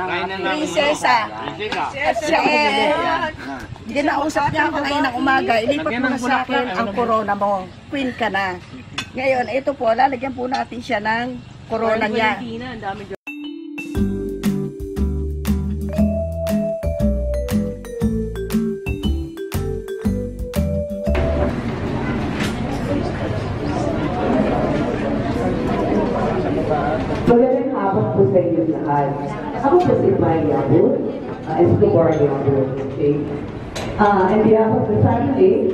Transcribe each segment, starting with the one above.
prinsesa. At siya ginausap niya ako ngayon ng umaga, ilipat mo na sa akin ang corona mo. Queen ka na. Ngayon, ito po, lalagyan po natin siya ng corona niya. Magandang hapon po sa inyo lahat. Ako po si Maya Yabut, Escobar Yabut. Okay? On behalf of the family,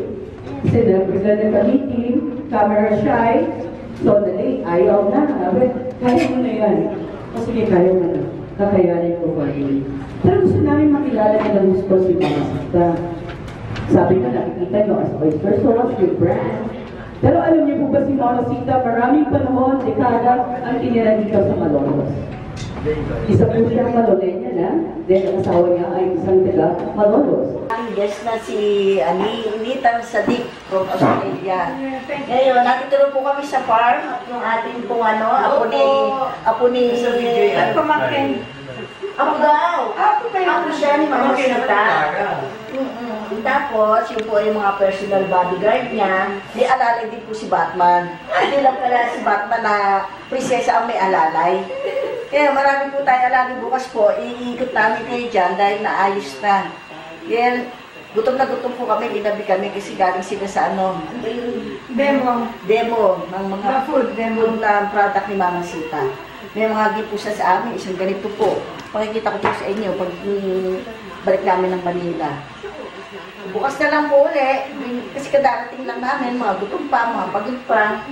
sila President Committee, Camera Shy, Sonali, ayaw na. Kaya mo na yan. O sige, kaya mo na. Kakayanin ko pa rin. Pero gusto namin makilala na lang gusto si Mama Sita. Sabi ko, nakikita nyo as oyster sauce, your brand. Pero alam niyo po ba si Mama Sita, maraming panahon, dekada, ang tinira dito sa Malolos. Isa po siyang Malolenya na, then ang asawa niya ay isang taga Malolos. Ang guest na si Anita Sadiq from Australia. Ngayon, nakitulong po kami sa farm at yung ating pong apo ni pamangkin. Ako daw. Ako siya ni Mama Sita. Tapos, yun po ay mga personal bodyguard niya. May alalay din po si Batman. Hindi lang pala si Batman na prinsesa ang may alalay. Kaya marami po tayo alalay bukas po. Iikot namin kayo dyan dahil naayos na. Kaya gutom na gutom po kami. Ginabi kami kasi galing sila sa ano. Demo ng mga food na product ni Mama Sita. May mga gift po siya sa amin. Isang ganito po. Pakikita ko po sa inyo pag balik namin ng Manila. Bukas na lang po uli, kasi kadarating lang namin, mga gutom pa, mga pagod pa.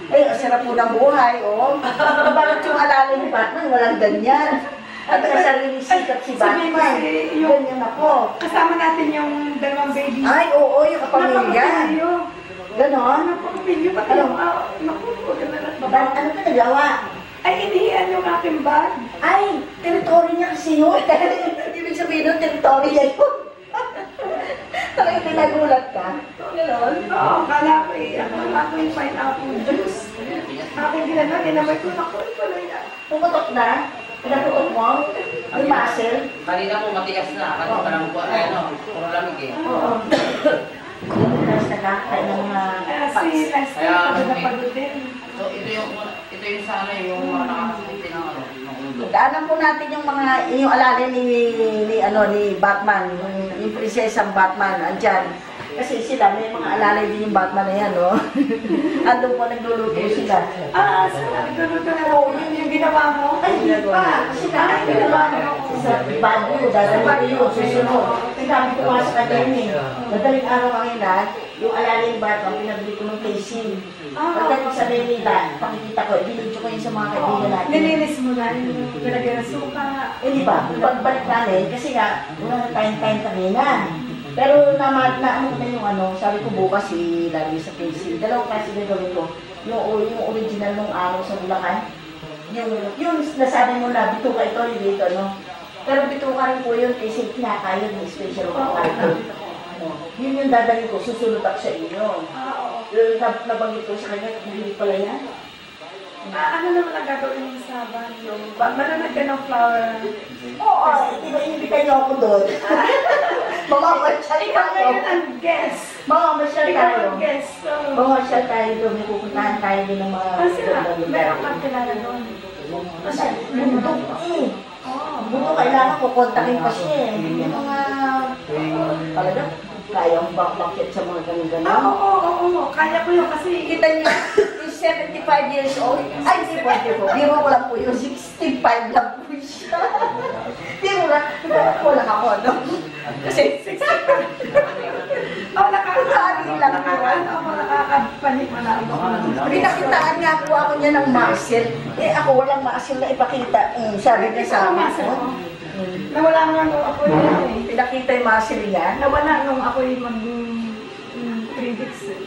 Eh, ang sarap po ng buhay, oh. Bakit yung alalay ni Batman, walang ganyan. At sa sarili sikat si Batman, ganyan ako. Kasama natin yung dalawang baby. Ay, oo, yung kapamilya. Ganon? Napakapilyo, pati yung, naku, ano ka nagawa? Ay, inihian yung aking bag. Ay, teritoryo niya kasi yun. Ibig sabihin nun, teritoryo niya yun. Talagang pinagulat ka? Ganon? Oo, kala ko ako yung pineapple juice. Aking ginanon, ginamay ko, naku, pala yan. Pumutok na? Pinaputok mo? Yung muscle? Kanina po matigas na, kasi parang po, puro lamig eh. Oo. Yung nakakain ng mga Si Lester, pagod na pagod din. So, ito yung sa ano, yung mga nakakasakit ng ano, ng ulo. Daanan po natin yung alalay ni Batman, yung prinsesang Batman, andyan. Kasi sila, may mga alalay din yung Batman na yan, no? Andun po nagluluto sila. Nagluluto na ako. Yun yung ginawa mo? Ay, hindi pa. Kasi dahil ginawa mo sa Baguio, dahil yun, susunod. Sinabi ko nga sa kanya yun eh. Madaling araw kanina, yung alalay ni Batman, pinabili ko ng casing. Pagdating sa Manila, pakikita ko, binidyo ko yun sa mga kaibigan natin. Nilinis mo na yung nilagyan ng suka. Eh di ba, pagbalik namin, kasi nga, wala na tayong kanina. Pero ano na yung ano, sabi ko bukas ilagay sa casing. Dalawang klase na gawin ko. Yung original nung araw sa Bulacan. Yung nasabi mo na, bituka ito, hindi ito, no? Pero bituka rin po yun, kasi kinakain yung special ko. Yun yung dadalhin ko, susunod ako sa inyo. Yung nabanggit ko sa kanya, hindi pala yan. Ano naman ang gagawin mo sa banyo? Manunod ka ng flower? Oo, iba-ibigay niyo ako doon. Mamamasyal Ikaw tayo. ngayon ang guest. Mamamasyal Ikaw tayo. ang guest. Mamamasyal tayo doon. May pupuntahan tayo din ng mga... Kasi meron kang kilala doon. Kasi bundok eh. Bundok, kailangan ko kontakin pa siya eh. Yung mga... Talaga, kaya ang bakit sa mga ganun-ganun. Oo. Kaya ko yun kasi... Kita niya, yung 75 years old. Ay, hindi po. Biro ko lang po yung 65 lang po siya. Biro lang. Ko lang ako, no? Kasi 65. Nakakapanik mo na ako. Pinakitaan nga po ako niya ng muscle. Eh, ako walang muscle na ipakita. Sabi niya sa amin. Nawala nga nung ako yun eh. Pinakita yung muscle niya. Nawala nung ako yung mag 3 weeks eh.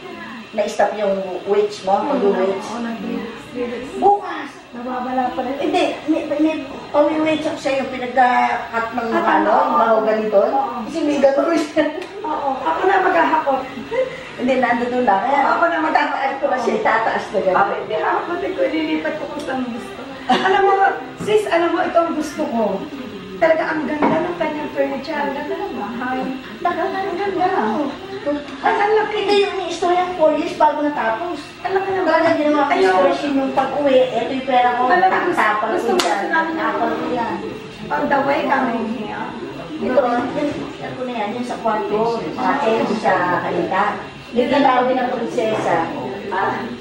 Na-stop yung weights mo, mag-weights. Oo, nag-3 weeks. Bukas! Nawawala pa rin. Hindi, may pami-weights ako sa'yo, pinagka-cut ng mga mga ganito. Kasi may gano'n siya. Oo, ako na maghahakot. Hindi, nandun lang. Kaya Ako na matataas ko kasi tataas na gano'n. Hindi, ako ko, ililipat ko kung saan gusto. Alam mo, sis, alam mo, ito ang gusto ko. Talaga ang ganda ng kanyang furniture, ang ganda ng bahay. Talaga ang ganda. Ang laki. Hindi yung istorya 4 years bago natapos. Alam mo naman. Talaga ginawa ko inspiration yung pag-uwi. Ito yung pera ko. Alam mo, Tapal ko gusto yan. namin Tapal ko yan. On the way kami here. Ito, ano na yan, yung sa kwarto. Akin, sa kalita. Yung ginawin ng prinsesa.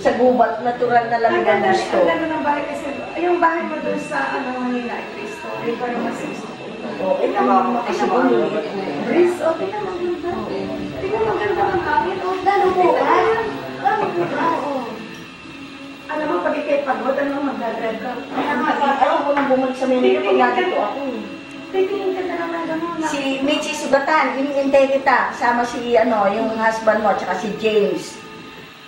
Sa gubat, natural na lang Ang ang ganda, gusto. ang ganda ng bahay kasi yung bahay mo doon sa Manila, Cristo. Ikaw yung mas gusto. O, ito mo, kasi bumili. Breeze, o, tingnan mo ganda. Tingnan mo ganda ng hangin, o. Lalo po ka? Lalo po ka? Alam mo, pag ikay pagod, ano magdadrive ka? Kaya nga, ayaw ko nang bumalik sa Manila pag nandito ako. Titingin ka na naman gano'n. Si Michi Sugatan, iniintay kita. Kasama si, yung husband mo, tsaka si James.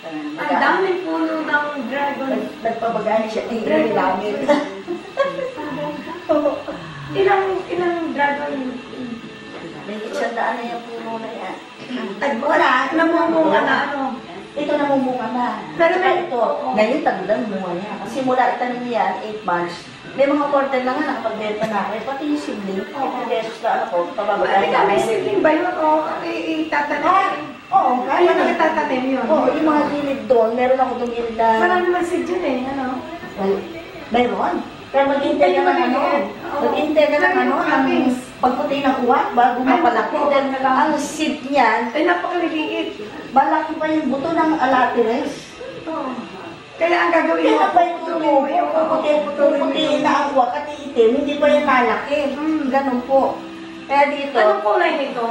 Ang daming puno ng dragon. Nagpabagani siya. Tingnan langit. Ilang dragon? May isang daan na yung puno na yan. Wala, namumunga na ano. Ito namumunga na. Pero Saka may- ito, ngayon tagulan bunga niya. Kasi mula itanim niyan, 8 months. May mga order lang nga nakapagbenta na. Eh, pati yung sibling, 50 pesos na pababagay Teka, may sibling ba yun? O itatanim? Oo, Kaya kaya na na. itatanim yun? Oo, yung mga gilid doon, meron ako doon gilid na... Marami masid yun eh, ano? Meron. Pero maghintay ka ng ano. Maghintay ka ng ano, ng pagputi ng uwat bago mapalaki. Then, ang seed niyan, Ay, napakaliliit. malaki pa yung buto ng alateres. Oo. Kaya ang gagawin mo, Kaya pa yung tumubo, puputi na ang uwat at iitim, hindi pa yung malaki. Ganun po. Kaya dito, Anong kulay nito?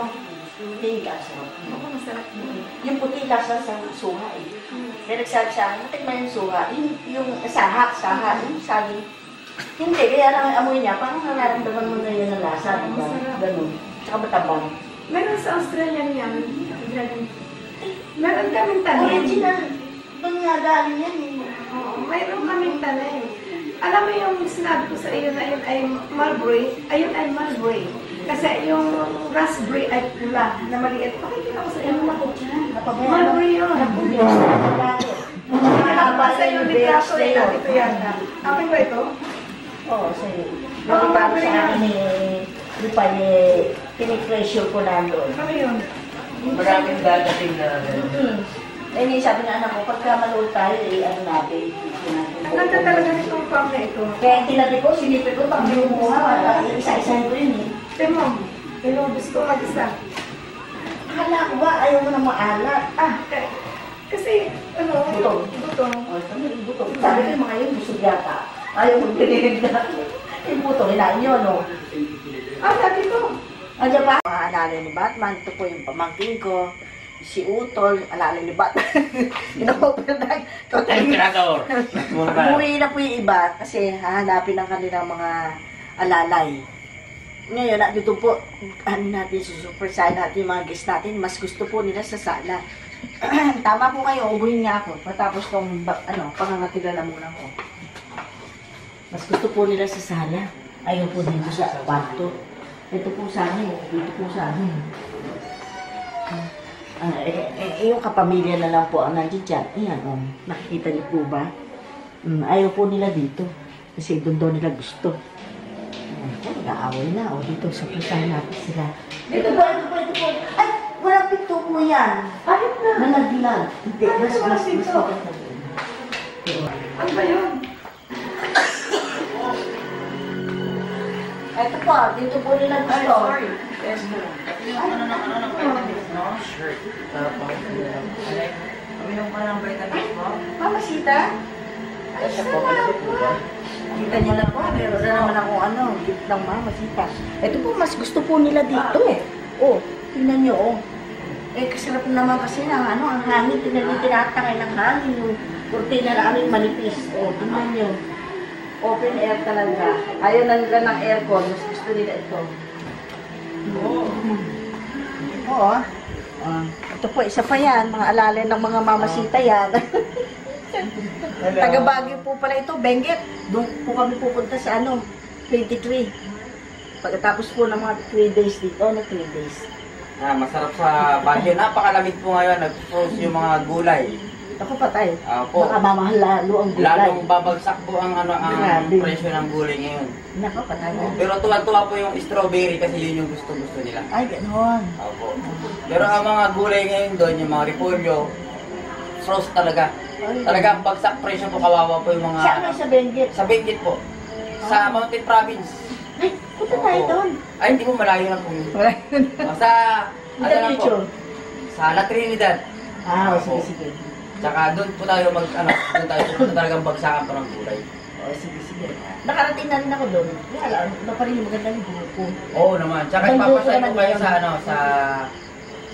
hindi lasa. Ako, masarap yun. Yung puti lasa sa suha eh. Kaya nagsabi sa akin, natikman yung suha, yung saha, yung saging. Hindi, kaya lang ang amoy niya, parang nararamdaman mo na yun ang lasa. Diba? Ganun. Tsaka matabang. Meron sa Australia yan. Dragon. Meron kaming tanim. Original. Doon nga galing yan eh. Oo, mayroon kaming tanim. Alam mo yung sinabi ko sa iyo na yun ay mulberry, ayun ay mulberry. Kasi yung raspberry ay pula na maliit. Pakikita ko sa iyo. Mulberry yun. Sa iyo litrato eh. Ito yata. Akin ba ito? Oo, sa'yo. Nakita ko sa akin di pa pinipressure ko na doon. Ano yun? Maraming dadating na Eh, sabi na anak ko, pagka malood tayo, ano natin. Ang ganda talaga nitong farm na ito. Kaya tinabi ko, sinipin ko, pag lumuha, isa-isahin ko yun eh. Temo, inubos ko mag-isa. Akala ko ba, ayaw mo na maalat. Kasi, ano, Butong. butong. Sabi ko yung mga yun, busog yata. Ayaw mo tinilig na. Yung butong, inain nyo, no? Dati ko. Andiyan pa? Mga alala ni Batman, ito po yung pamangkin ko. Si Utol, alala ni Batman. Ino-open na. Emperador. Umuwi na po yung iba kasi hahanapin ang kanilang mga alalay. Ngayon, dito po, natin, super side natin yung mga guests natin, mas gusto po nila sa sala. Tama po kayo, ubuhin nga ako. Matapos tong, pangangatilan na muna ko. Mas gusto po nila sa sala. Ayaw po dito sa kwarto. Ito po sa amin, dito po sa amin. Yung kapamilya na lang po ang nandiyan dyan. Ayan, nakikita niyo po ba? Ayaw po nila dito. Kasi doon daw nila gusto. Nag-aaway na. Dito sa pusahan natin sila. Ito po. Ay, walang pinto po yan. Ayun na. Nalaglag. Hindi, mas maganda. Ano ba yun? Ito po, dito po nila gusto. Yes, Shirt. Uminom ka ng vitamins mo? Mama Sita? Ay, siya po. Kita niyo na po, meron na naman ako gift ng Mama Sita. Ito po, mas gusto po nila dito. Tingnan niyo, kasarap naman kasi ang hangin, tinatangay ng hangin, yung kurtina na aming manipis. Tingnan niyo. Open air talaga. Ayaw na nila ng aircon, mas gusto nila ito. Ito po, isa pa yan, mga alala ng mga mamasita yan. Taga Baguio po pala ito, Benguet. Doon po kami pupunta sa 23. Pagkatapos po ng mga 3 days dito, 3 days. Masarap sa Baguio. Napakalamig po ngayon. Nag-froze yung mga gulay. Ako patay. Opo. Baka mamahal lalo ang gulay. Lalong babagsak po ang Grabe. presyo ng gulay ngayon. Nako, patay. Pero tuwa-tuwa po yung strawberry kasi yun yung gusto-gusto nila. Ay, gano'n. Opo. Pero ang mga gulay ngayon doon, yung mga repolyo, frost talaga. Talagang bagsak presyo po, kawawa po yung mga... Saan nga sa Benguet? Sa Benguet po. Sa Mountain Province. Ay, punta tayo Opo. doon. Ay, hindi mo malayo lang po yun. Sa, ano lang po, sa La Trinidad. Ah, Opo. sige. Tsaka doon po tayo doon tayo pupunta talagang bagsakan pa ng gulay. Oh, sige. Nakarating na rin ako doon. Wala, iba pa rin yung magandang grupo. Oo naman. Tsaka Ibang grupo ipapasay ko naman kayo yun.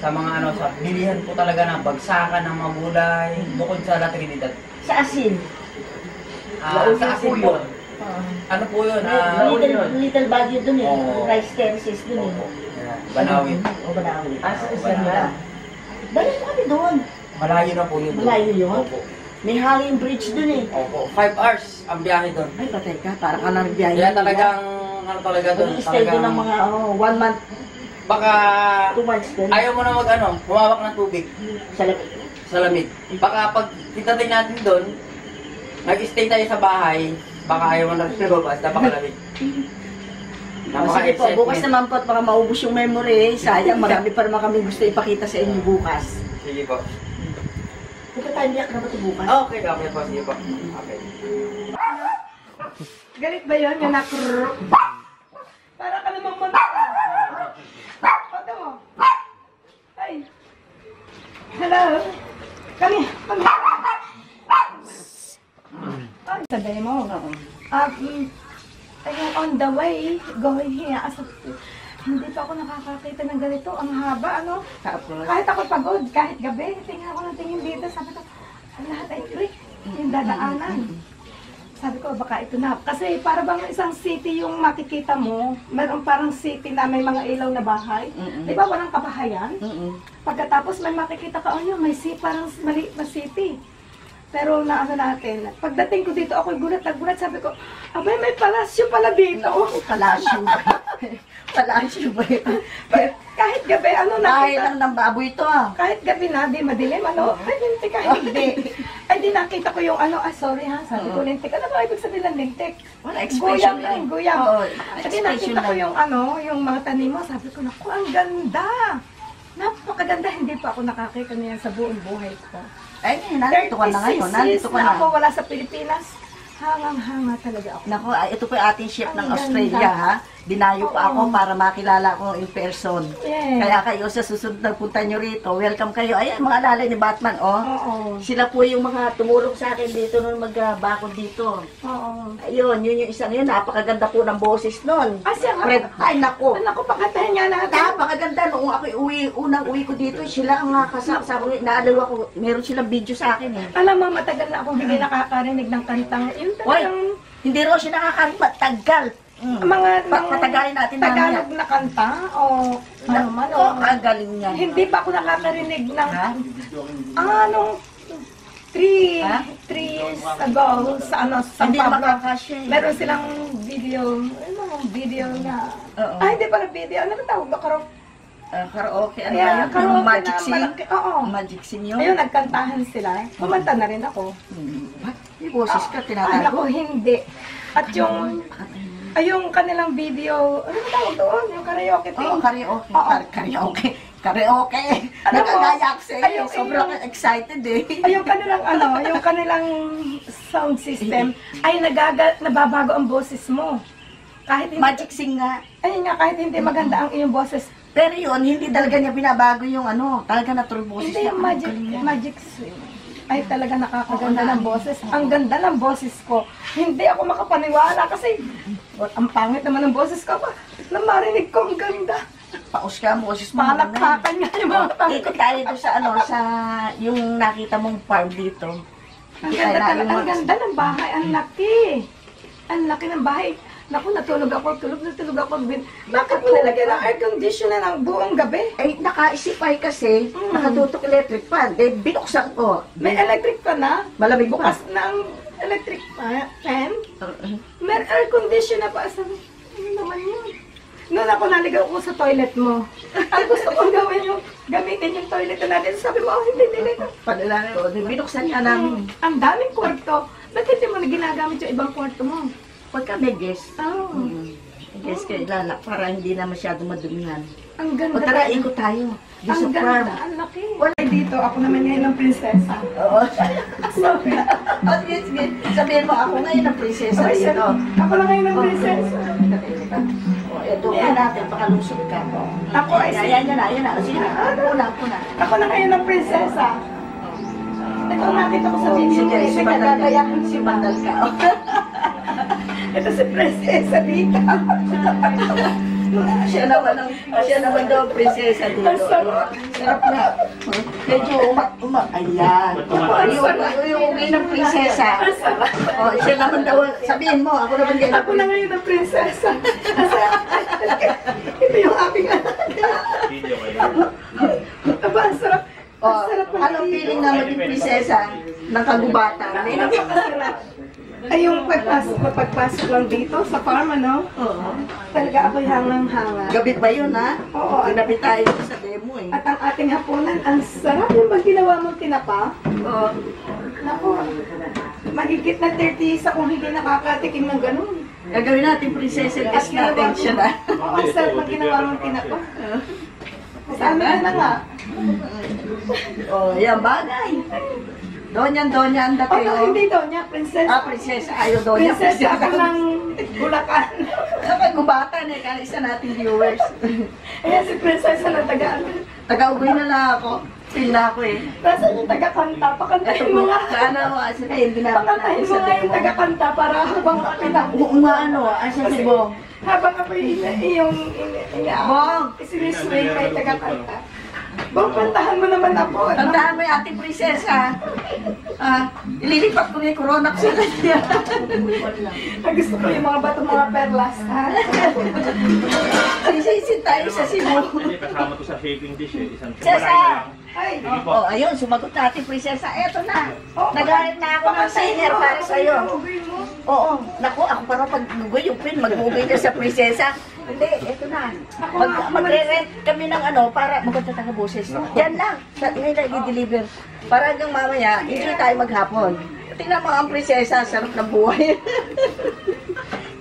sa mga sa bilihan po talaga ng bagsakan ng mga gulay bukod sa La Trinidad. Sa asin. Sa asin po. Ano po yun? Little Baguio doon eh. Oo. Rice terraces doon eh. Opo. Banawi. O, Banawi. Sa Oo, isang Banawi. Dali mo kami doon. Malayo na po yun. Malayo yun? Opo. May hanging bridge doon eh. Opo. 5 hours ang biyahe doon. Ay, patay ka. Para ka nang biyahe. Kaya talagang, ano talaga doon? Mag-stay doon ng mga 1 month, Baka 2 months doon. ayaw mo na humawak ng tubig Sa labas. sa lamig. Baka pag titatin natin doon, nag-stay tayo sa bahay, baka ayaw mo na lumabas, napakalamig. Sige po, bukas naman po at baka maubos yung memory. Sayang, marami pa naman kami gusto ipakita sa inyo bukas. Sige po. Punta tayo biyak na ba ito bukas? Okay po, sige po. Okay. Galit ba yun? Yung nakrrrr. Para ka namang manaka. Pata mo. Ay. Hello. Kami. Ay, sabi mo. Ayun, on the way, going here. Hindi pa ako nakakakita ng ganito. Ang haba, ano? Kahit ako pagod, kahit gabi, tingin ako ng tingin dito. Sabi ko, ang lahat ay creek. Yung dadaanan. Sabi ko, baka ito na. Kasi para bang isang city yung makikita mo. Meron parang city na may mga ilaw na bahay. Di ba walang kabahayan? Pagkatapos may makikita ka, may parang maliit na city. Pero naano natin, pagdating ko dito, ako'y gulat, sabi ko, abay, may palasyo pala dito. Palasyo. Palasyo ba ito? Kahit gabi, Bahay nakita. lang ng baboy ito ah. Kahit gabi na, di madilim, ay, lintik, hindi. Ay, di nakita ko yung sorry ha, sabi ko lintik. Ano ba ibig sabihin ng lintik? Wala, expression Guyam lang. lang, guyam. Oo, At expression nakita ko lang. yung mga tanim mo, sabi ko, naku, ang ganda. Napakaganda, hindi pa ako nakakita niyan sa buong buhay ko. Ay, nandito ka na ngayon. 36 Nandito ka years na. ako wala sa Pilipinas. Hangang-hanga talaga ako. Naku, ito po yung ating chef ng Ang Australia ganda. ha. Dinayo pa ako para makilala ko in person. Yes. Kaya kayo sa susunod na punta nyo rito, welcome kayo. Ayan, mga alalay ni Batman, oh. Oo. Sila po yung mga tumulong sa akin dito nung magbakod dito. Oo. Ayun, yun yung isang yun. Napakaganda po ng boses nun. Siya nga. Fred, ay naku. Anak ko, pakatahin nga natin. Napakaganda. Noong ako unang uwi ko dito, sila ang kasama. Naalaw ako, meron silang video sa akin eh. Alam mo, matagal na akong hindi nakakarinig ng kantang. Yun Hoy, talagang hindi raw siya nakakarinig, matagal. Patagalin natin Tagalog na kanta o ano man. Oo, ang galing niya. Hindi pa ako nakakarinig ng Ha? anong 3 Ha? years ago sa San Hindi Pablo. makakasya eh. Meron silang video na. Oo. Hindi pala video. Ano ba tawag ba? Karaoke, ano Yeah, ba yun? karaoke Yung Magic na Sing? malaki. Oo. Magic Sing yun? Ayun, nagkantahan sila. Kumanta na rin ako. What? May boses ka, Ay, tinatago? ako, hindi. At yung kanilang video, ano ba tawag doon? Yung karaoke thing. Oo, karaoke. Oo. Karaoke. Karaoke. Alam mo, Nagkagaya ako sa iyo. ayun, Sobrang excited eh. Ay, yung kanilang sound system ay nababago ang boses mo. Kahit hindi, Magic Sing nga. ayun nga, kahit hindi maganda ang iyong boses. Pero yun, hindi talaga niya binabago yung ano. Talaga natural boses Hindi niya. yung Ang galing niya. magic swing. Ay, talaga nakakaganda ng boses. Ang ganda ng boses ko. Hindi ako makapaniwala kasi ang pangit naman ng boses ko pa. Na marinig ko ang ganda. Paus ka mo, boses mo. Palakpakan nga yung mga pangit. Ikot tayo doon sa ano, sa yung nakita mong farm dito. Ang ganda talaga, ang ganda ng bahay. Ang laki. Ang laki ng bahay. Naku, natulog ako. Bakit mo nilagyan ng air conditioner ng buong gabi? Ay, nakaisipay kasi, nakatutok electric fan. Eh, binuksan ko. May electric pa na. Malamig Bukas bukas. na ang electric fan. May air conditioner pa. Sabi, ano naman yun? No, Nung ako naligaw ko sa toilet mo, ang gusto kong gawin yung gamitin yung toilet na natin. Sabi mo, oh, hindi. Padala ko. Binuksan nga namin. Ang daming kwarto. Ba't hindi mo na ginagamit yung ibang kwarto mo? Pagka may guest. Oh, Guest ka ilala para hindi na masyado madumihan. ang ganda. O tara, ikot tayo. Doon sa Ang farm. ganda, ang laki. Wala dito, ako naman ngayon ng prinsesa. Oo. O sige. Sabihin mo, ako ngayon ang prinsesa Okay, dito. ako na ngayon ng prinsesa. O, ito nga natin, baka lusot ka. Ako ay Ayan na. Sige na, una. Ako na ngayon ng prinsesa. Ito nakita ko sa video. Sige, si Bandal ka. Si Bandal ka. Ito si prinsesa dito. Siya naman daw ang prinsesa dito. Ang sarap. Sarap na. Medyo ayan. Yung ugay ng prinsesa. Ang sarap. O, siya naman daw, sabihin mo, ako naman din. Ako na ngayon ng prinsesa. Ito yung aking anak. Aba, ang sarap. O, anong feeling na maging prinsesa ng kagubatan? Ay, yung pagpasok lang dito sa farm, ano? Oo. Talaga ako'y hangang-hanga. Gabi pa yun, ha? Oo. Ginabi tayo sa demo, eh. At ang ating hapunan, ang sarap yung pag ginawa mong tinapa. Oo. Naku, mahigit na 30 sa kung hindi nakakatikim ng ganun. Gagawin natin prinsesa guest natin siya na. Oo, ang sarap pag ginawa mong tinapa. Sa amin na nga. O, yan, bagay. Donyan ang Oh, dati, no, oh. hindi daw niya, prinsesa. Prinsesa. Ayaw, Donya. Prinsesa ako ng Bulacan. Sa kagubatan, eh. Kaya isa nating viewers. Ayan si prinsesa na tagaan. Taga-ugoy na lang ako. Feel na ako, eh. Nasaan yung taga-kanta? Pakantahin mo nga. Sana, sabihin, ginamit Pakantahin natin mo sa nga yung demo. taga-kanta para habang pinag... Oo nga, ano, sabi mo. Habang ako yung Bong! isinisway kay taga-kanta. Bong, kantahan mo naman ako. Tandaan mo yung ating prinsesa. Ililipat ko na yung corona ko sa kanya. Gusto ko yung mga bato, mga perlas, ha? Sisisin tayo sa Cebu. Hindi, kasama to sa shaping dish eh. Isang Cesar! lang. Ay, Sige po. Oh, ayun, sumagot na ating prinsesa. Eto na. Naghahanap na ako ng singer para sa'yo. Oo. Naku, ako parang pag-ugoy yung pin, mag-ugoy na sa prinsesa. Hindi, eto na. Magre-rent kami ng ano, para maganda taga boses. Yan lang. Ngayon na i-deliver. Para hanggang mamaya, enjoy tayo maghapon. Tingnan mo ang prinsesa, sarap ng buhay.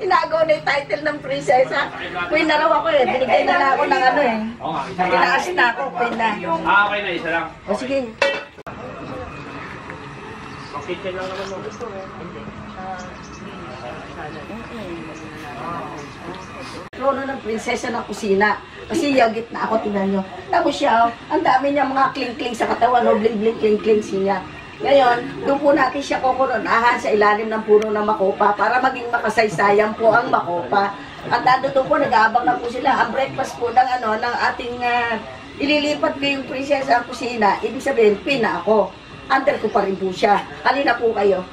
Inagaw na yung title ng prinsesa. Queen na raw ako eh. Binigay na lang ako ng ano eh. Oo nga, isa lang. Tinaas na ako, queen na. Okay na, isa lang. O sige. Ang kitchen lang naman ng gusto eh. Trono ng prinsesa ng kusina. Kasi yagit na ako, tingnan nyo. Tapos siya, ang dami niya mga kling-kling sa katawan, no? Bling-bling, kling-kling siya. Ngayon, doon po natin siya kukurunahan sa ilalim ng puno ng makopa para maging makasaysayan po ang makopa. At doon po, nag-aabang na po sila. Ang breakfast po ng, ng ating ililipat ko yung prinsesa ang kusina. Ibig sabihin, pina ako. Under ko pa rin po siya. Halina po kayo.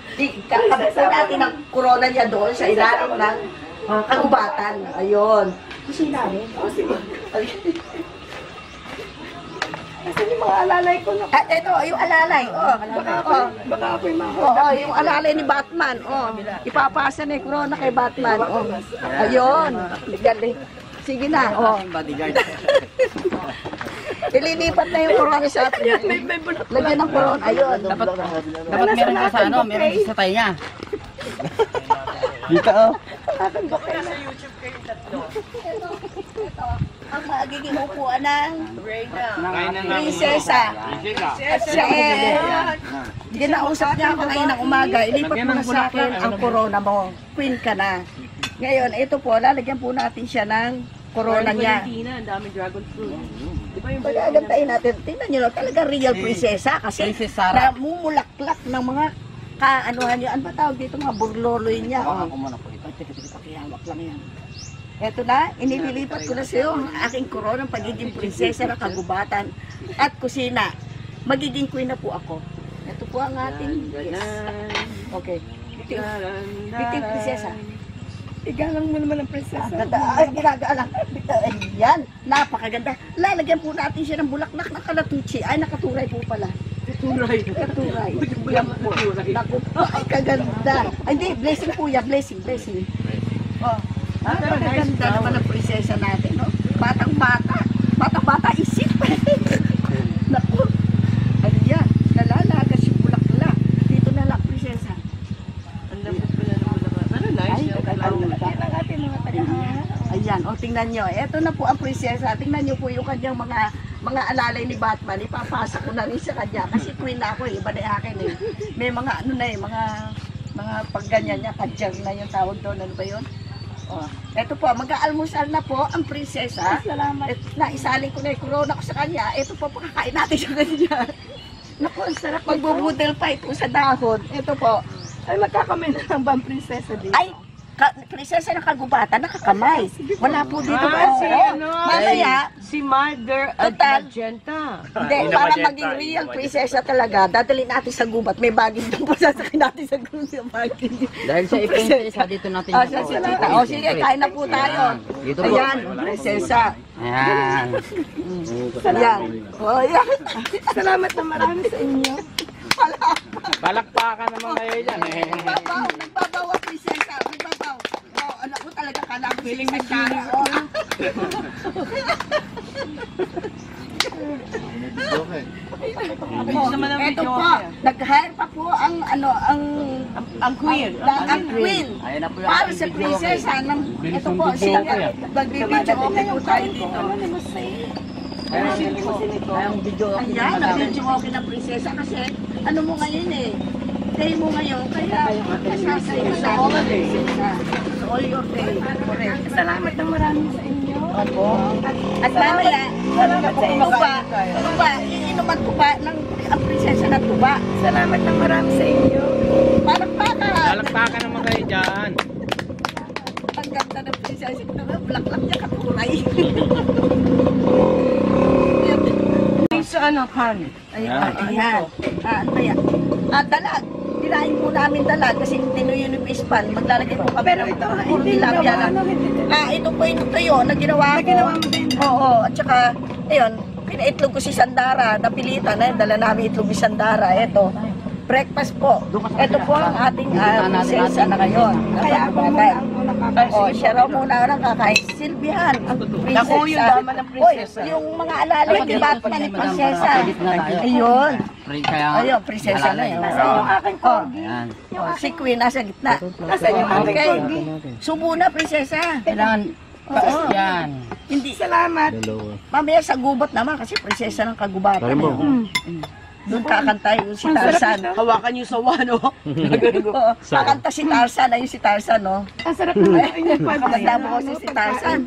Kakabit po natin ang corona niya doon sa ilalim ng kagubatan. Ayun. Kusina rin. O, sige. kasi yung mga alalay ko na... At ito, yung alalay. Baka ako'y Oo, yung alalay ni Batman. Ipapasa na yung corona kay Batman. Ayun. Galing. Sige na. Bodyguard. Ililipat na yung corona sa atin. Lagyan ng corona. Ayun. Dapat meron ka sa ano, meron ka sa tayo niya. Dito oh. Ang magiging upuan ng Kain na namin. prinsesa. Prinsesa. At siya ginausap niya ako ngayon ng umaga. Ilipat mo na sa akin ang corona mo. Queen ka na. Ngayon, ito po, lalagyan po natin siya ng corona niya. Pag-agantayin natin. Tingnan nyo lang, talaga real prinsesa. Kasi Prinsesa Sarah. namumulaklak ng mga kaanuhan nyo. Ano ba tawag dito? Mga burloloy niya. Ako muna po ito. Pakihawak lang yan. Eto na, inililipat ko na sa iyo ang aking corona ng pagiging prinsesa ng kagubatan at kusina. Magiging queen na po ako. Ito po ang ating Okay. Biting prinsesa. Igalang mo naman ang prinsesa. Ay, ginagalang. Yan, napakaganda. Lalagyan po natin siya ng bulaklak na kalatuchi. Ay, nakaturay po pala. Katuray. Yan po. Naku, ay, kaganda. Ay, hindi, blessing po yan. Blessing. Oh. Napakaganda naman ang prinsesa natin. No? tingnan nyo. Ito na po ang prinsesa. Tingnan nyo po yung kanyang mga alalay ni Batman. Ipapasa ko na rin sa kanya. Kasi queen na ako eh. Iba na yung akin eh. May mga ano na eh. Mga pagganyan niya. Kadyang na yung tawag doon. Ano ba yun? Oh, ito po, mag-aalmusal na po ang prinsesa. Salamat. Naisaling ko na yung corona ko sa kanya. Ito po, pakakain natin sa kanya. Naku, ang sarap. Magbubudel pa ito sa dahon. Ito po. Ay, magkakamay na lang ba ang prinsesa dito? Ay, prinsesa ng kagubatan, nakakamay. Wala po dito. Si Oo. ano? Mamaya, Si Mother Total. Magenta. hindi, Hindi para magenta, maging hindi real magenta. prinsesa talaga, dadalhin natin sa gubat. May baging doon po, sasakin natin sa gubat. Yung baging. Dahil sa prinsesa, dito natin Oh, siya si tita. Oh, sige, kain na po tayo. Dito po. Ayan, prinsesa. Ayan. Ayan. Oh, ayan. Salamat na marami sa inyo. Palakpakan naman kayo dyan eh. Nagbabaw ang prinsesa. Nagbabaw. Oh, anak ko talaga kala ko feeling na kara. Ito po, nag-hire pa po ang queen. Ang queen. Ayan na po yung Para ating sa video, prinsesa ng ito po, magbibidyo okay po tayo dito. Ayang video okay Ayan, naman namin. nag-video okay ng prinsesa kasi ano mo ngayon eh. Day mo ngayon, kaya kasasay mo sa prinsesa. It's all your day. Correct. Salamat na marami sa inyo. Opo. At mamaya, tuba, iinuman ko pa ng ang prinsesa na tuba. Salamat na marami sa inyo. Parang baka. Palakpakan naman kayo dyan. Ang ganda ng prinsesa. Black-black niya katuray. Sa ano, Han? Ayan. Ayan. Ano ba yan? Dalag. Tirahin po namin dalag kasi tinuyo ng ispan. Maglalagay po kami. Pero ito, hindi tilapia ginawa, lang. ano, hindi. Ito po yung tuyo na ginawa ko. Ginawa mo din. Oo. At saka, ayun, pinaitlog ko si Sandara. Napilitan na dala namin itlog ni Sandara. Ito. Breakfast po. Ito po ang ating prinsesa na ngayon. Kaya ako muna ang nakakasin. Oh, siya raw muna ang kakain. Silbihan, ang prinsesa. Ako yung dama ng prinsesa. Oy, yung mga alalay ni Batman ni prinsesa. Ayun. Kaya nga. Ayun, prinsesa na yun. Yung aking corgi. Ayan. Si Queen nasa gitna. Nasaan yung aking Okay. corgi? Subo na, prinsesa. Kailangan. Yan. Hindi. Salamat. Mamaya sa gubat naman kasi prinsesa ng kagubatan. Doon kakanta yung si Tarzan. Hawakan yung sawa, no? Oo, kakanta si Tarzan. Ayun si Tarzan, no? Ang sarap naman sa inyo. Maganda mo kasi si Tarzan.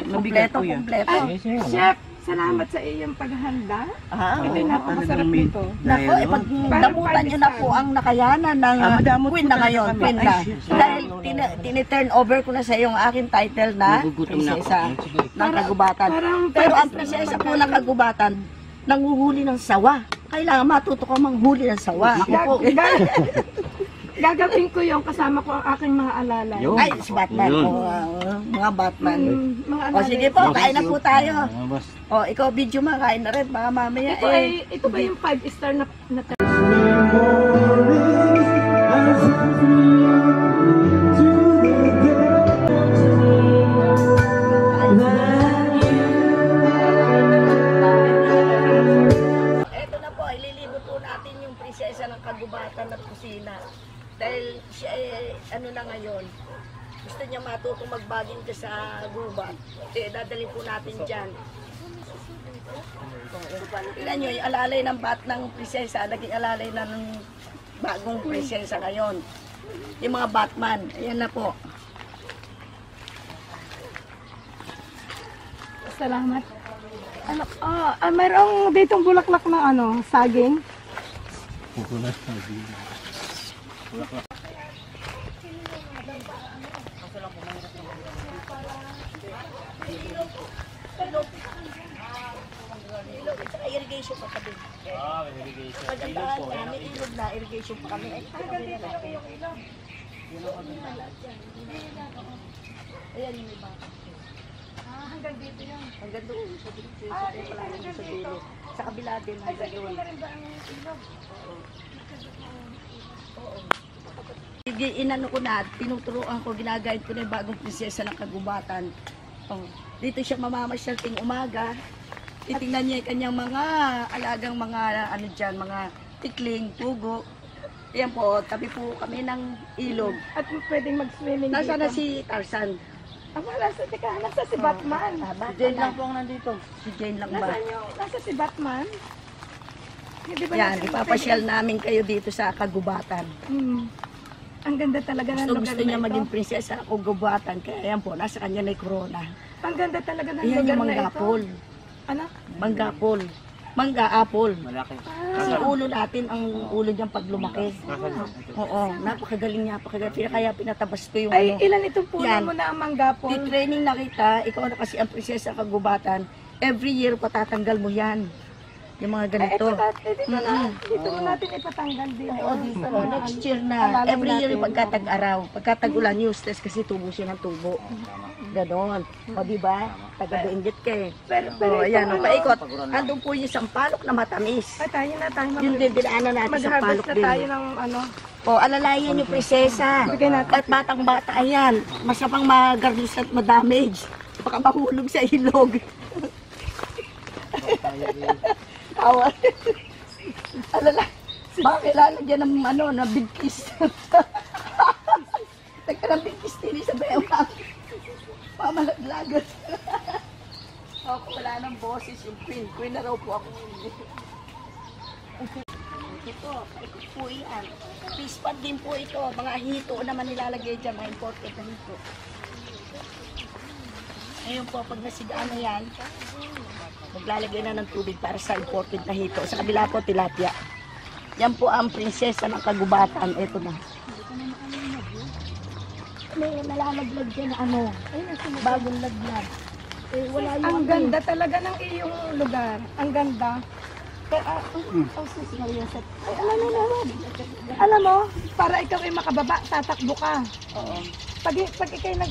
Kompleto, kompleto. Chef, salamat sa iyong paghahanda. Hindi napakasarap nito. Nako, pagdamutan nyo na po ang nakayanan ng queen na ngayon. Queen na. Dahil tiniturn over ko na sa iyo ang aking title na prinsesa ng kagubatan. Pero ang prinsesa po ng kagubatan, nanguhuli ng sawa. Kailangan matuto ka manghuli ng sawa. Gagawin ko yung kasama ko ang aking mga alalay. Ay, si Batman. Mga Batman. Mga O sige po, kain na po tayo. boss. O, ikaw video ma, kain na rin. Baka mamaya Ito ba yung 5-star na Ito na po, ililibo po natin yung prinsesa ng kagubatan at kusina. Dahil siya ano na ngayon, gusto niya matutong magbaging ka sa gubat. Dadalhin po natin dyan. Tignan nyo, yung alalay ng ng prinsesa, naging alalay na ng bagong prinsesa ngayon. Yung mga Batman, ayan na po. salamat. Ano, mayroong ditong bulaklak na saging. Irrigation pa kami. Pagandaan niya, may ilog na, irrigation pa kami. Ay, hanggang dito lang yung ilog. Ayan yung iba. Hanggang dito yun. Hanggang doon, sa dulo. Sa kabila din, hanggang doon. Inano ko na, tinuturuan ko, ginagayad ko na yung bagong prinsesa ng kagubatan. Oh. Dito siya mamamasyal ting umaga. Titingnan niya yung kanyang mga alagang mga mga tikling, pugo. Ayan po, tabi po kami ng ilog. At pwedeng mag-swimming Nasaan na dito. si Tarzan? Nasa si Batman. Si Jane lang po ang nandito. Si Jane lang ba? Nasa si Batman. Di ba Yan, nasa- ipapasyal namin kayo dito sa Kagubatan. Ang ganda talaga ng lugar Gusto niya na ito. maging prinsesa sa Kagubatan. Kaya yan po, nasa kanya na yung corona. Ang ganda talaga ng Yan lugar yung na ito. manggapol. Ano? Manggapol. Mangga-apple. Malaki. Kasi ulo natin, ang ulo niyang pag lumaki. Oo, napakagaling niya. Kaya pinatabas ko yung Ay, ano. ilan itong puno Yan. mo na ang manggapol? Di-training na kita, ikaw na kasi ang prinsesa Kagubatan. Every year patatanggal mo yan. Yung mga ganito. Dito mo natin ipatanggal dito. Oo, dito. Next year na. Every year yung pagkatag-araw. Pagkatag-ulan, useless kasi tubo siya ng tubo. Ganon. O, diba? Taga-doinggit ka eh. Pero O, ayan. Paikot. Andun po yung sampalok na matamis. Ay, tayo na tayo. Yun din, dinaanan natin sa Mag-harvest palok na din. tayo ng ano. O, alalayan yung prinsesa. Bigyan natin. At batang-bata yan. Masapang magarnus at madamage. Baka mahulog sa ilog. Awa. Alala. Baka kailalagyan ng ano, na big kiss. Tagka ng big kiss din sa bewang. Pamalaglagan. Ako wala ng boses yung queen. Queen na raw po ako. Ito, paikot po yan. Fish pan din po ito. Mga hito naman nilalagay dyan, mga imported na hito. Ngayon po, pag nasigaan na yan, maglalagay na ng tubig para sa imported na hito. Sa kabila po, tilapia. Yan po ang prinsesa ng Kagubatan. Ito na. May nalalaglag dyan na ano. Bagong laglag. Eh, wala yung Ang ganda talaga ng iyong lugar. Ang ganda. Alam mo, para ikaw ay makababa, tatakbo ka. Oo. Pag ikay nag,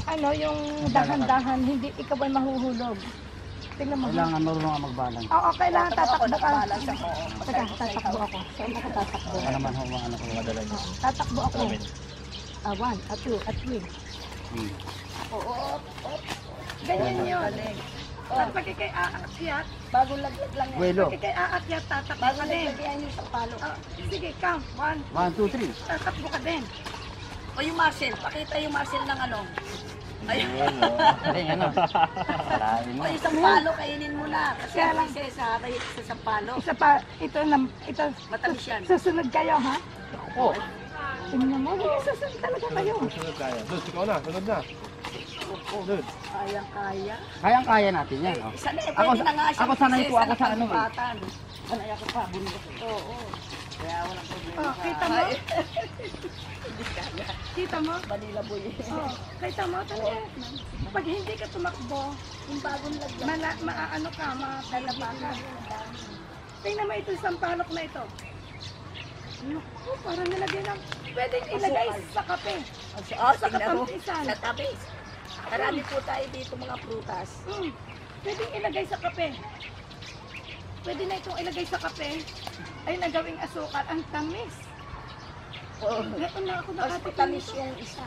ano, yung dahan-dahan, hindi ikaw ay mahuhulog. Tingnan mo. Kailangan marunong ka magbalan. Oo, kailangan tatakbo ka. Nakabalance ako. Teka, tatakbo ako. Saan ako tatakbo? Ano naman ho, ano ko madala niyo. Tatakbo ako. 1, 2, 3. Oo. Ganyan yun. Pag ikay aakyat, Bagong laglag lang yan. Buwelo. pag ikay aakyat, tatakbo ka Bagong din. laglag yan yung sa palo. Sige, count. 1, 1, 2, 3. tatakbo ka din. O yung Marcel, pakita yung Marcel ng ano. Ayun. Ay, ano? Malalim O mo. isang palo, kainin mo na. Kasi Kaya ang lang. prinsesa, mahilig sa isang palo. Isa pa, ito, Matamis yan. susunod kayo, ha? Oh. Tingnan mo, susunod talaga kayo. Doon, ikaw na. Sunod na. Doon. Kayang-kaya. Kayang-kaya natin yan. Oh. Isa na, Ako- pwede na nga siya. ako sanay po ako sa ano, eh. Kagubatan. Sanay ako pa, bundok. Oo. Kaya walang problema. Oh, kita mo? Kita mo? Manila boy. Oh, kita mo? Talaga. Pag hindi ka tumakbo, Yung bagong laglag. maaano ka, matalaba ka. Tingnan mo ito, isang palok na ito. Naku, parang nilagay lang. Pwede ilagay sa kape. Oh, Sa tingnan mo. katampisan. Sa tabi. Marami po tayo dito mga prutas. Pwede ilagay sa kape. Pwede na itong ilagay sa kape. Ay, nagawing asukal. Ang tamis. Oo. Ngayon na ako Mas nakatikim tamis nito. yung isa.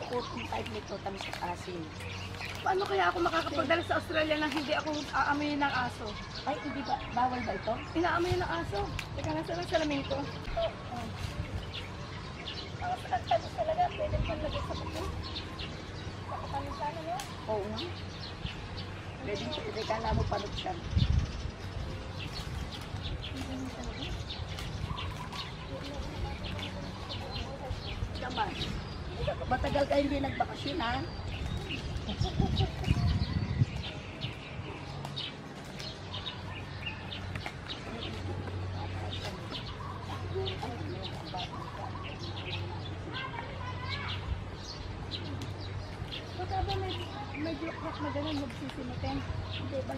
Gusto ko yung type nito, tamis at asin. Paano kaya ako makakapagdala sa Australia nang hindi ako aamoyin ng aso? Ay, hindi ba? Bawal ba ito? Inaamoy ng aso. Teka, nasa lang salamin ko. Tamis talaga. Pwede kang lagay sa kape. Pakapamisan, ano? Oo nga. Pwede ka na mo panuksan. Naman. Matagal kayo hindi nagbakasyon, ha? Baka ba may joke na ganun magsisimitin? Hindi ba?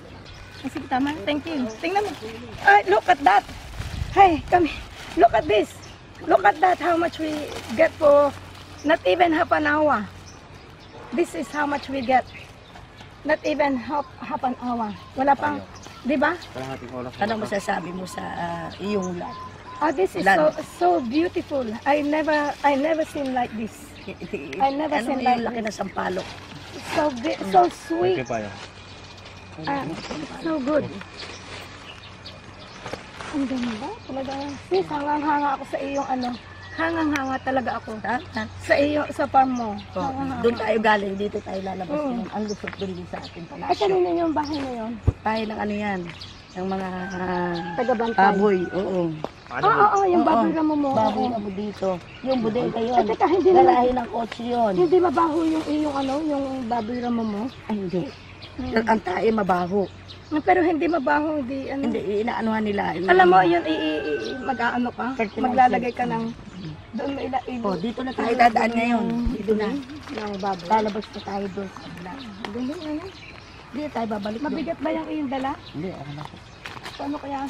Sige, tama. Thank you. Tingnan mo. Ay, look at that. Hey, come here. Look at this. Look at that. How much we get for not even half an hour. This is how much we get. Not even half an hour. Wala pang, di ba? Kalahating oras. Ano masasabi mo sa iyong lot? Oh, this is Lan. so beautiful. I never seen like this. I never seen like yung laki na sampalok? So sweet. pa yan. So good. Ang ganda. Talaga. Sis, hangang-hanga ako sa iyong ano. Hangang-hanga talaga ako. Sa iyo, sa farm mo. Hangang-hanga. Doon tayo galing, dito tayo lalabas Oo. ngayon. Ang lusot doon din sa ating Ay, palasyo. kanina yung bahay na yun? Tayo ng ano yan, yung mga Taga-bantay. baboy, oo. Oo, yung Oo. baboy ramo mo. Baboy oo. na mo dito. Yung bodega yun. At teka, hindi naman, Galahin ng kotse yun. hindi mabaho yung ano, yung baboy ramo mo. Ay, hindi. Ang tae mabaho. Pero hindi mabaho, hindi ano. Hindi, inaanuhan nila. Alam mo, yun, mag-aano ka, Fertilizer. maglalagay ka ng, doon mo Oh, dito na tayo dadaan ngayon. Dito na. ng baboy. Lalabas na tayo doon sa kabila. Dito, ano? Dito tayo babalik doon. Mabigat ba yung iyong dala? Hindi, ako na. Paano kaya?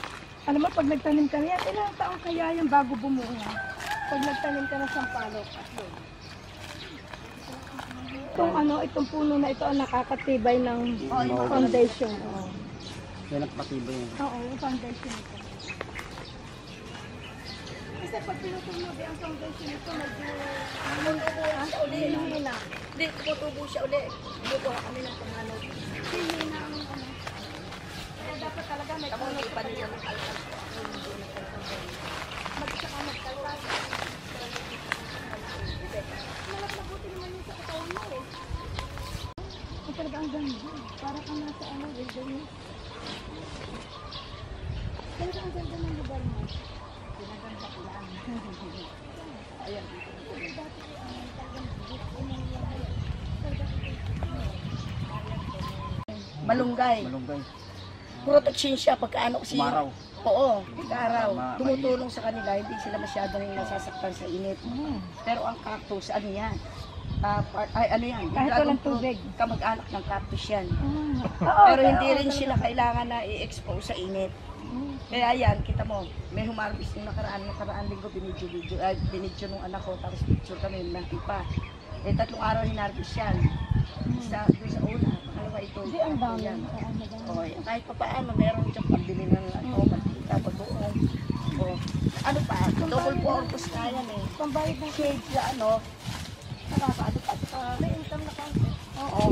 Alam mo, pag nagtanim ka na yan, ilang taong kaya yung bago bumunga? Pag nagtanim ka na sampalok at doon. Itong ano, itong puno na ito ang nakakatibay ng foundation. Oo, Yan ang patibay yun. Oo, yung foundation ito. Kasi pag pinutunog ang foundation ito, hihina. Hindi, tutubo siya ulit. Bukuha kami ng panganog. Hihina ang ano. Kaya dapat talaga may puno pa nila ng kalkas. Magsaka magkalkas. Nalaglabuti naman yung sa katawan mo eh. Ang talaga ang ganda. Para kang nasa ano, wilderness. Talaga ang ganda ng lugar mo. Pinaganda ko lang. Ayan. Malunggay. Malunggay. Protection siya pagkaano kasi. Umaraw. Oo, pag-araw. Ma- Tumutulong sa kanila, hindi sila masyadong nasasaktan sa init. Pero ang cactus, ano yan? Ano yan? Kahit Dragon walang fruit, tubig. Kamag-anak ng cactus yan. Oo, Pero hindi rin sila kailangan na i-expose sa init. Kaya yan, kita mo, may humarbis yung nakaraan linggo, binidyo nung anak ko, tapos picture kami, nanti pa. 3 araw hinarbis yan. Isa, doon sa una, pangalawa ito. Hindi, ang dami. Yan. O, yan, kahit pa paano, meron dyan pambili ng mantika, pag-uong. O, ano pa, double purpose na yan eh. Pambayad ng Shade sa ano, nakakaano pa. May income na konti. oo,